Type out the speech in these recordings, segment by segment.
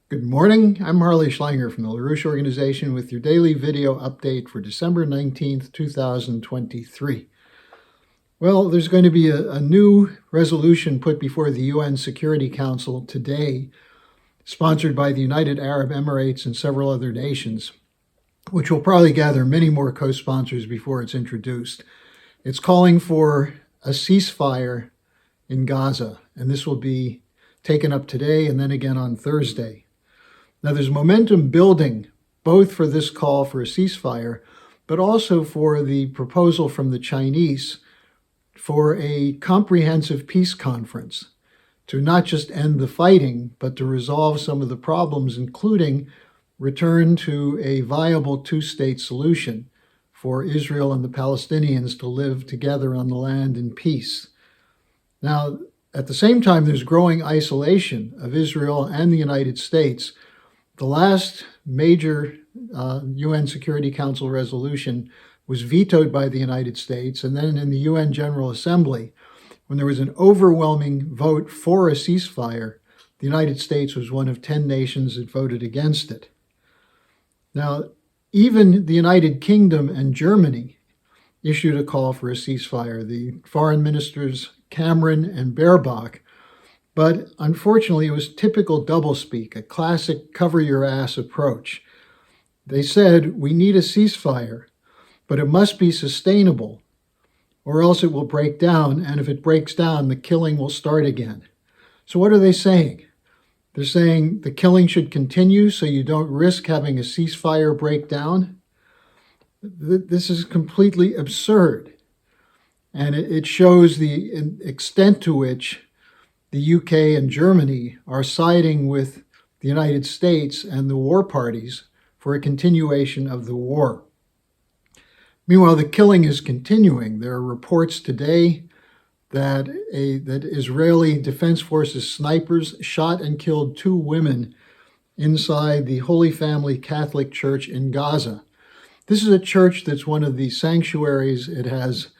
Good morning. I'm Harley Schlanger from the LaRouche Organization with your daily video update for December 19th, 2023. Well, there's going to be a new resolution put before the UN Security Council today, sponsored by the United Arab Emirates and several other nations, which will probably gather many more co-sponsors before it's introduced. It's calling for a ceasefire in Gaza, and this will be taken up today and then again on Thursday. Now, there's momentum building both for this call for a ceasefire, but also for the proposal from the Chinese for a comprehensive peace conference to not just end the fighting, but to resolve some of the problems, including return to a viable two-state solution for Israel and the Palestinians to live together on the land in peace. Now, at the same time, there's growing isolation of Israel and the United States. The last major UN Security Council resolution was vetoed by the United States, and then in the UN General Assembly, when there was an overwhelming vote for a ceasefire, the United States was one of 10 nations that voted against it. Now, even the United Kingdom and Germany issued a call for a ceasefire. The foreign ministers Cameron and Baerbock. But unfortunately, it was typical doublespeak, a classic cover-your-ass approach. They said, we need a ceasefire, but it must be sustainable, or else it will break down, and if it breaks down, the killing will start again. So what are they saying? They're saying the killing should continue so you don't risk having a ceasefire break down? This is completely absurd, and it shows the extent to which the UK and Germany are siding with the United States and the war parties for a continuation of the war. Meanwhile, the killing is continuing. There are reports today that Israeli Defense Forces snipers shot and killed 2 women inside the Holy Family Catholic Church in Gaza. This is a church that's one of the sanctuaries. It has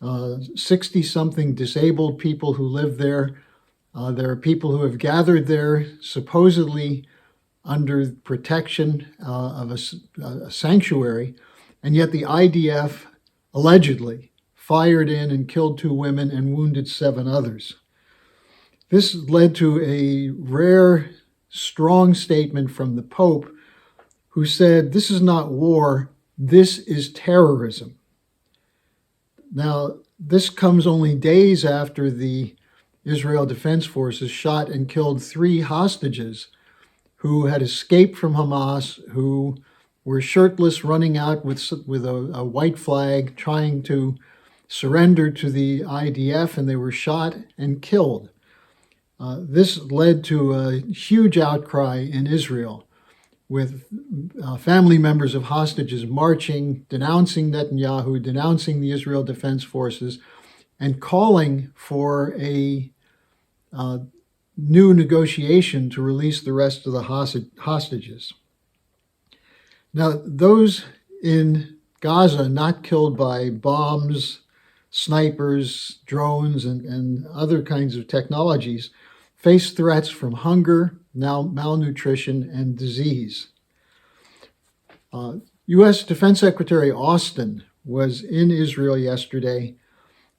60-something disabled people who live there. There are people who have gathered there supposedly under protection of a sanctuary, and yet the IDF allegedly fired in and killed 2 women and wounded 7 others. This led to a rare, strong statement from the Pope, who said, "This is not war, this is terrorism." Now, this comes only days after the Israel Defense Forces shot and killed 3 hostages who had escaped from Hamas, who were shirtless, running out with a white flag, trying to surrender to the IDF, and they were shot and killed. This led to a huge outcry in Israel, with family members of hostages marching, denouncing Netanyahu, denouncing the Israel Defense Forces, and calling for a new negotiation to release the rest of the hostages. Now, those in Gaza not killed by bombs, snipers, drones, and other kinds of technologies face threats from hunger, now malnutrition, and disease. U.S. Defense Secretary Austin was in Israel yesterday,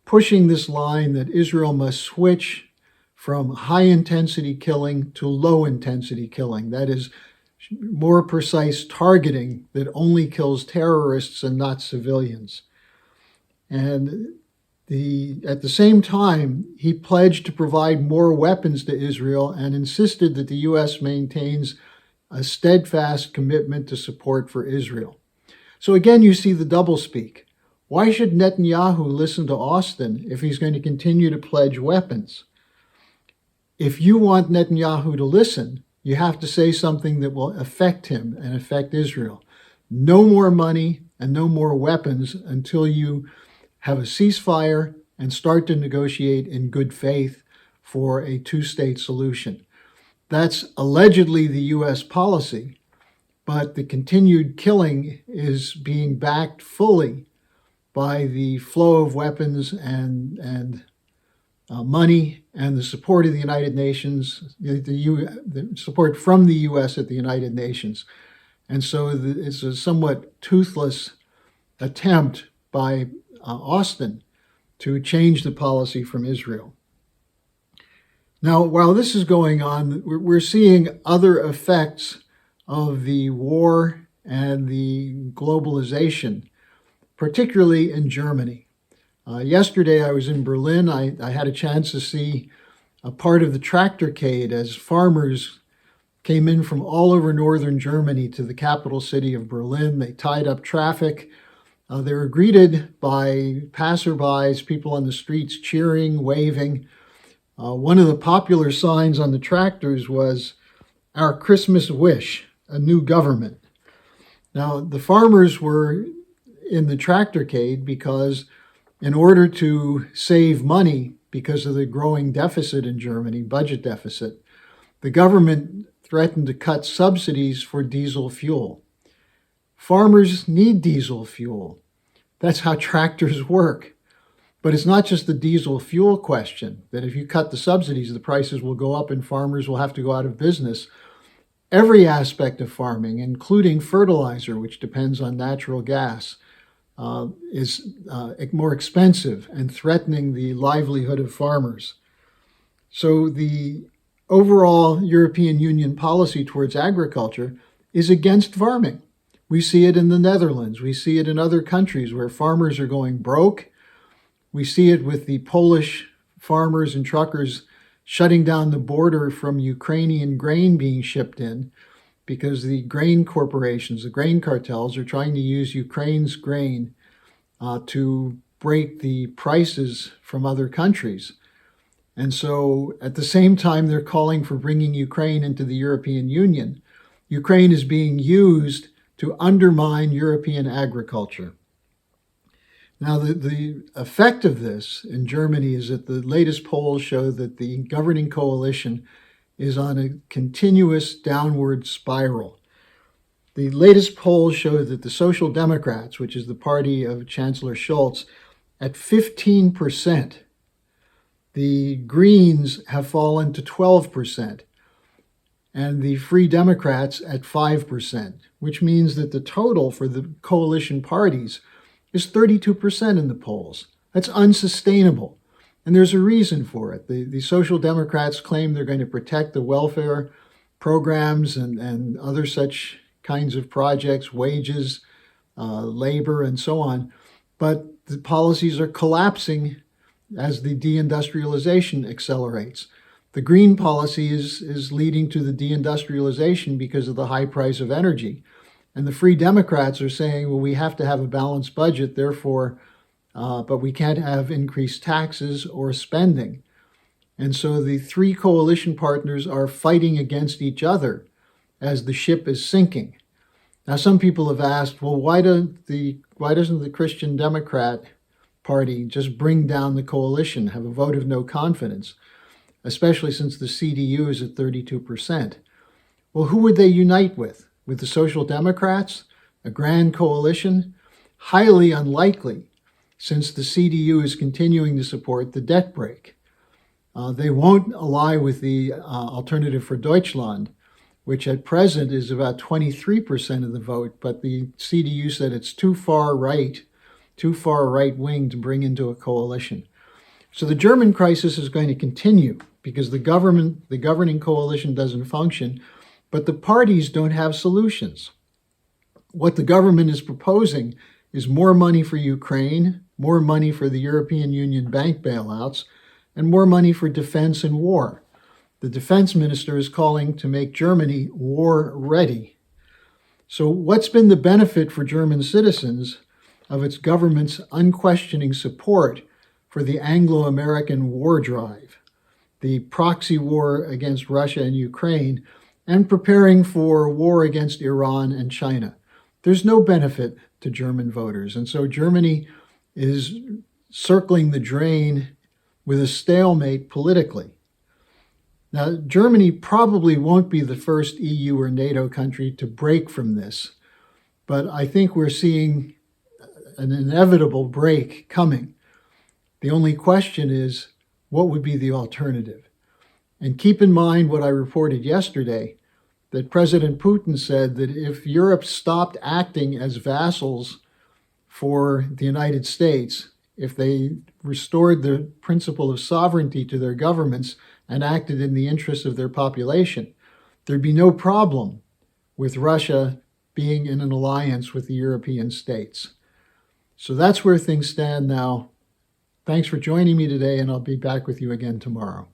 pushing this line that Israel must switch from high-intensity killing to low-intensity killing. That is, more precise targeting that only kills terrorists and not civilians. And at the same time, he pledged to provide more weapons to Israel and insisted that the U.S. maintains a steadfast commitment to support for Israel. So again, you see the doublespeak. Why should Netanyahu listen to Austin if he's going to continue to pledge weapons? If you want Netanyahu to listen, you have to say something that will affect him and affect Israel. No more money and no more weapons until you have a ceasefire and start to negotiate in good faith for a two-state solution. That's allegedly the U.S. policy, but the continued killing is being backed fully by the flow of weapons and money and the support of the United Nations, the support from the U.S. at the United Nations. And so it's a somewhat toothless attempt by Austin to change the policy from Israel. Now, while this is going on, we're seeing other effects of the war and the globalization, particularly in Germany. Yesterday, I was in Berlin. I had a chance to see a part of the tractorcade as farmers came in from all over northern Germany to the capital city of Berlin. They tied up traffic. They were greeted by passerbys, people on the streets cheering, waving. One of the popular signs on the tractors was, "Our Christmas wish, a new government." Now, the farmers were in the tractorcade because in order to save money because of the growing deficit in Germany, budget deficit, the government threatened to cut subsidies for diesel fuel. Farmers need diesel fuel. That's how tractors work. But it's not just the diesel fuel question, that if you cut the subsidies, the prices will go up and farmers will have to go out of business. Every aspect of farming, including fertilizer, which depends on natural gas, is more expensive and threatening the livelihood of farmers. So the overall European Union policy towards agriculture is against farming. We see it in the Netherlands. We see it in other countries where farmers are going broke. We see it with the Polish farmers and truckers shutting down the border from Ukrainian grain being shipped in because the grain corporations, the grain cartels, are trying to use Ukraine's grain to break the prices from other countries. And so at the same time they're calling for bringing Ukraine into the European Union, Ukraine is being used to undermine European agriculture. Now, the effect of this in Germany is that the latest polls show that the governing coalition is on a continuous downward spiral. The latest polls show that the Social Democrats, which is the party of Chancellor Scholz, at 15%. The Greens have fallen to 12%, and the Free Democrats at 5%, which means that the total for the coalition parties is 32% in the polls. That's unsustainable, and there's a reason for it. The Social Democrats claim they're going to protect the welfare programs and other such kinds of projects, wages, labor, and so on, but the policies are collapsing as the deindustrialization accelerates. The green policy is leading to the deindustrialization because of the high price of energy. And the Free Democrats are saying, well, we have to have a balanced budget, therefore, but we can't have increased taxes or spending. And so the three coalition partners are fighting against each other as the ship is sinking. Now, some people have asked, well, why doesn't the Christian Democrat Party just bring down the coalition, have a vote of no confidence, especially since the CDU is at 32%? Well, who would they unite with? With the Social Democrats? A grand coalition? Highly unlikely, since the CDU is continuing to support the debt brake. They won't ally with the Alternative for Deutschland, which at present is about 23% of the vote, but the CDU said it's too far right wing to bring into a coalition. So the German crisis is going to continue because the governing coalition doesn't function, but the parties don't have solutions. What the government is proposing is more money for Ukraine, more money for the European Union bank bailouts, and more money for defense and war. The defense minister is calling to make Germany war ready. So what's been the benefit for German citizens of its government's unquestioning support for the Anglo-American war drive, the proxy war against Russia and Ukraine, and preparing for war against Iran and China? There's no benefit to German voters. And so Germany is circling the drain with a stalemate politically. Now, Germany probably won't be the first EU or NATO country to break from this, but I think we're seeing an inevitable break coming. The only question is, what would be the alternative? And keep in mind what I reported yesterday, that President Putin said that if Europe stopped acting as vassals for the United States, if they restored the principle of sovereignty to their governments and acted in the interests of their population, there'd be no problem with Russia being in an alliance with the European states. So that's where things stand now. Thanks for joining me today, and I'll be back with you again tomorrow.